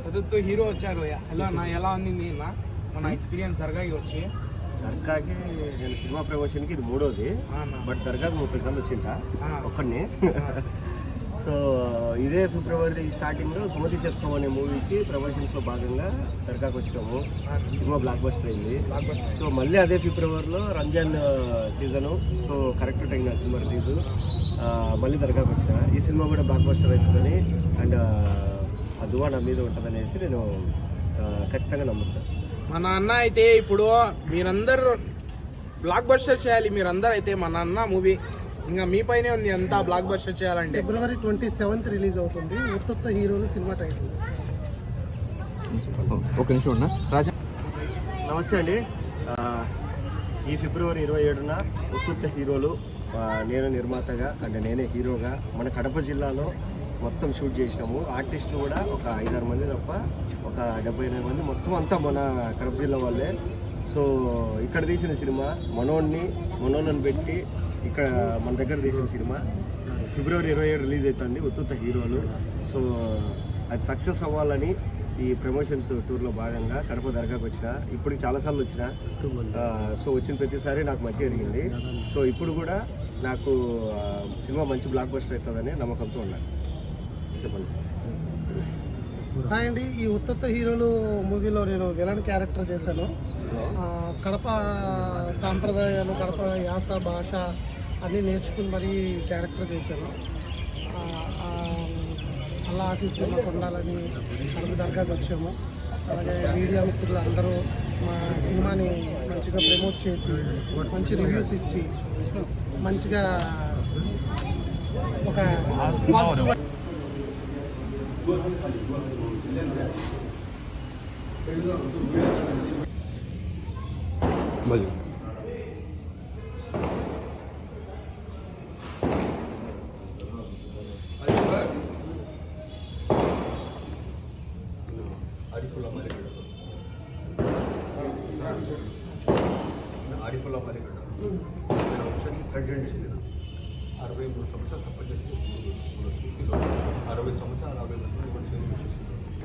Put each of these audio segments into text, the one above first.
చదువుతూ హీరో వచ్చారు. హలో అన్న, ఎలా ఉంది మన ఎక్స్పీరియన్స్ దర్గాకి వచ్చి? దర్గాకి నేను సినిమా ప్రమోషన్కి ఇది మూడోది, బట్ దర్గాకి 30 సార్లు వచ్చింటా ఒక్కడిని. సో ఇదే ఫిబ్రవరి స్టార్టింగ్లో సుమతి శతకం అనే మూవీకి ప్రమోషన్స్లో భాగంగా దర్గాకి వచ్చినాము. సినిమా బ్లాక్ బస్టర్ అయింది. సో మళ్ళీ అదే ఫిబ్రవరిలో Ramzan season, so correct time ఆ సినిమా రిలీజు. మళ్ళీ దర్గాకి వచ్చిన ఈ సినిమా కూడా బ్లాక్ బస్టర్ అవుతుందని అండ్ ఆ దువా నా మీద ఉంటుందనేసి నేను ఖచ్చితంగా నమ్ముతాను. మన అన్న అయితే ఇప్పుడు మీరందరూ బ్లాక్ బస్టర్ చేయాలి. మీరందరూ అయితే మన అన్న మూవీ ఇంకా మీ పైనే ఉంది, ఎంత బ్లాక్ బస్టర్ చేయాలంటే. ఫిబ్రవరి 27th రిలీజ్ అవుతుంది ఉత్తొత్త హీరోలు సినిమా టైటిల్. ఒక నిమిషం ఉన్నా రాజా. నమస్తే అండి. ఈ ఫిబ్రవరి 27న ఉత్తొత్త హీరోలు నేను నిర్మాతగా అంటే నేనే హీరోగా మన కడప జిల్లాలో మొత్తం షూట్ చేసినాము. ఆర్టిస్టులు కూడా ఒక 5-6 మంది తప్ప ఒక 70-80 మంది మొత్తం అంతా మన కడప జిల్లా వాళ్ళే. సో ఇక్కడ తీసిన సినిమా మనోళ్ళని పెట్టి ఇక్కడ మన దగ్గర తీసిన సినిమా ఫిబ్రవరి 27 రిలీజ్ అవుతుంది ఉత్తొత్త హీరోలు. సో అది సక్సెస్ అవ్వాలని ఈ ప్రమోషన్స్ టూర్లో భాగంగా కడప దర్గాకి వచ్చిన. ఇప్పటికి చాలాసార్లు వచ్చిన. సో వచ్చిన ప్రతిసారి నాకు మంచి జరిగింది. సో ఇప్పుడు కూడా నాకు సినిమా మంచి బ్లాక్ బస్టర్ అవుతుందని నమ్మకంతో ఉన్నాను. చెప్పండి. హాయ్ అండి. ఈ ఉత్తొత్త హీరోలు మూవీలో నేను విలన్ క్యారెక్టర్ చేశాను. కడప సాంప్రదాయాలు, కడప యాస, భాష అన్నీ నేర్చుకుని మరీ క్యారెక్టర్ చేశాను. అలా ఆశీస్సులు మాకు ఉండాలని కడప దర్గాకి వచ్చాము. అలాగే మీడియా మిత్రులు అందరూ మా సినిమాని మంచిగా ప్రమోట్ చేసి మంచి రివ్యూస్ ఇచ్చి మంచిగా ఒక పాజిటివ్ మళ్ళీ ఆరిఫుల్లా మలిగడ్డ నేను ఆప్షన్ 3 63 సంవత్సరాలు తప్పచేసి మన సూఫీలో 60 సంవత్సరాలు 50 సంవత్సరాలు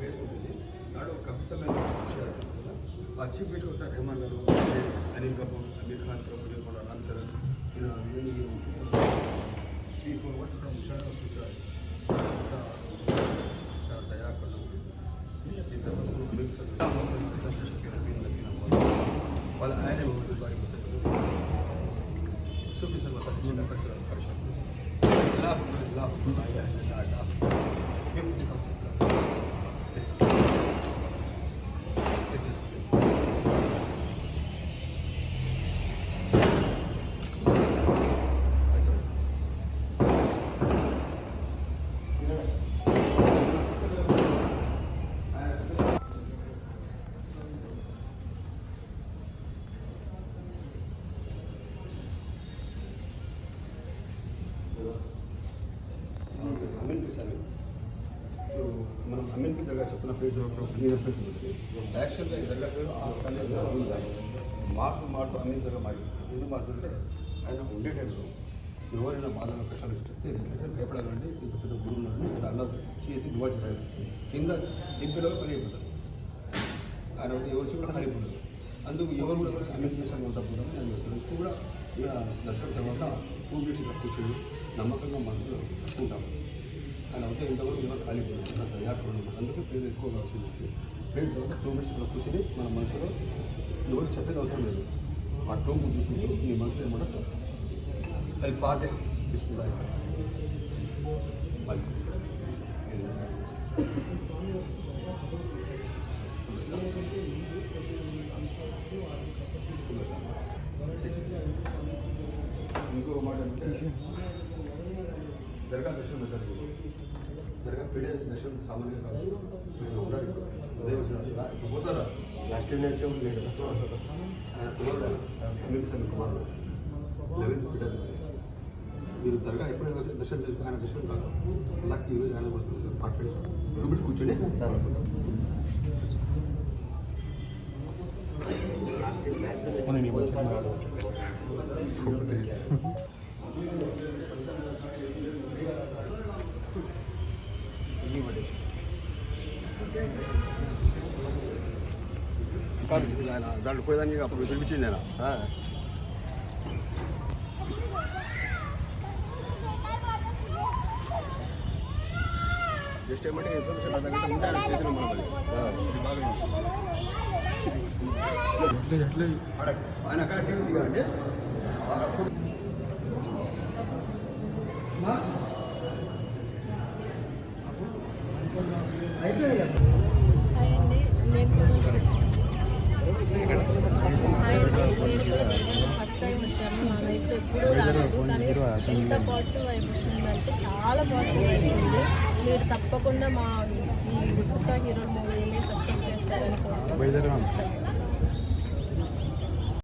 చేసింది. నాడు ఒక అంశమైన విషయాలు ఆ చీఫ్ గెస్ట్ ఒకసారి రెహమాన్ గారు, అనిల్ కపూర్, అమీర్ ఖాన్ ప్రభు, మన రామ్ చరణ్, ఈయన 3-4 వర్స్ అక్కడ ముషారా కూర్చోాలి. చాలా దయాకరణ ఈ తర్వాత వాళ్ళ ఆయన వారి شوفي سلمى تجينا كشف الكشف لا لا لا لا لا كيف تكسب لا మనం అమీన్పీ దర్గా చెప్పిన పేజ్ యాక్చువల్గా ఈ దర్గా పేరు ఆస్థానే మారుతూ అమీన్ దర్గా మారి ఎందుకు మారుతుంటే ఆయన ఉండే టైంలో ఎవరైనా బాధలు కష్టాలు చెప్తే భయపడాలండి ఇంత పెద్ద గురువు ఉన్నాడు ఇక్కడ అలా చేసి దువా చేశారు. కింద దింపిలో కలిగిపోతారు. ఆయన వద్ద ఎవరు కూడా కలిగిపోతారు. అందుకు ఎవరు కూడా అమీన్ చేశాను తప్పుతామని ఆయన చేస్తారు. ఇప్పుడు కూడా ఇక్కడ దర్శనం తర్వాత 2 minutes ఇక్కడ కూర్చొని నమ్మకంగా మనసులో చెప్పుకుంటాము. ఆయన వద్ద ఇంతవరకు ఎవరు కాలిపోతుంది అంత దయాకరణ. అందుకే పేరు ఎక్కువగా వచ్చింది. పేరు తర్వాత 2 minutes ఇక్కడ కూర్చొని మన మనసులో ఎవరికి చెప్పేది అవసరం లేదు. ఆ 2 minutes చూసుకుంటూ మీ మనసులో ఏమంటో చెప్పాలి. అది ఫాతే బిస్మిల్లాహ్ ఇంకొక మాట అంటే దర్గా దర్శనం పెట్టారు. దర్గా పీడే దర్శనం సామాన్యం కాదు. నేను ఉండాలి ఉదయం పోతారా లాస్ట్ టైం నేను చెప్పు లేడు. ఆయన కుమారుడు అమీర్ సమీ కుమారుడు 11th పీడే. మీరు దర్గా ఎప్పుడైనా దర్శనం చేసుకుని ఆయన దర్శనం కాదు. లక్ ఈరోజు ఆయన కూడా పాటు పెట్టి కూర్చొని కాదు ఆయన దాంట్లో పోయేదానికి అప్పుడు పిలిపించింది ఆయన. జస్ట్ ఏమంటే ఇన్ఫర్మేషన్ అర్థగంట ముందే ఆయన చేసిన మనం అది. ఇది బాగా ఆయన అక్కడ టీవీ దిగాలండి. హాయ్ అండి, నేను కూడా ఫస్ట్ టైం వచ్చాను. నా లైఫ్లో ఎప్పుడూ రాలేదు, కానీ ఎంత పాజిటివ్ వైబ్ వస్తుందంటే చాలా పాజిటివ్ వైబ్ ఉంది. మీరు తప్పకుండా మా ఈ ఉత్త హీరో మూవీని సక్సెస్ చేస్తారని కోరుకుంటున్నాను.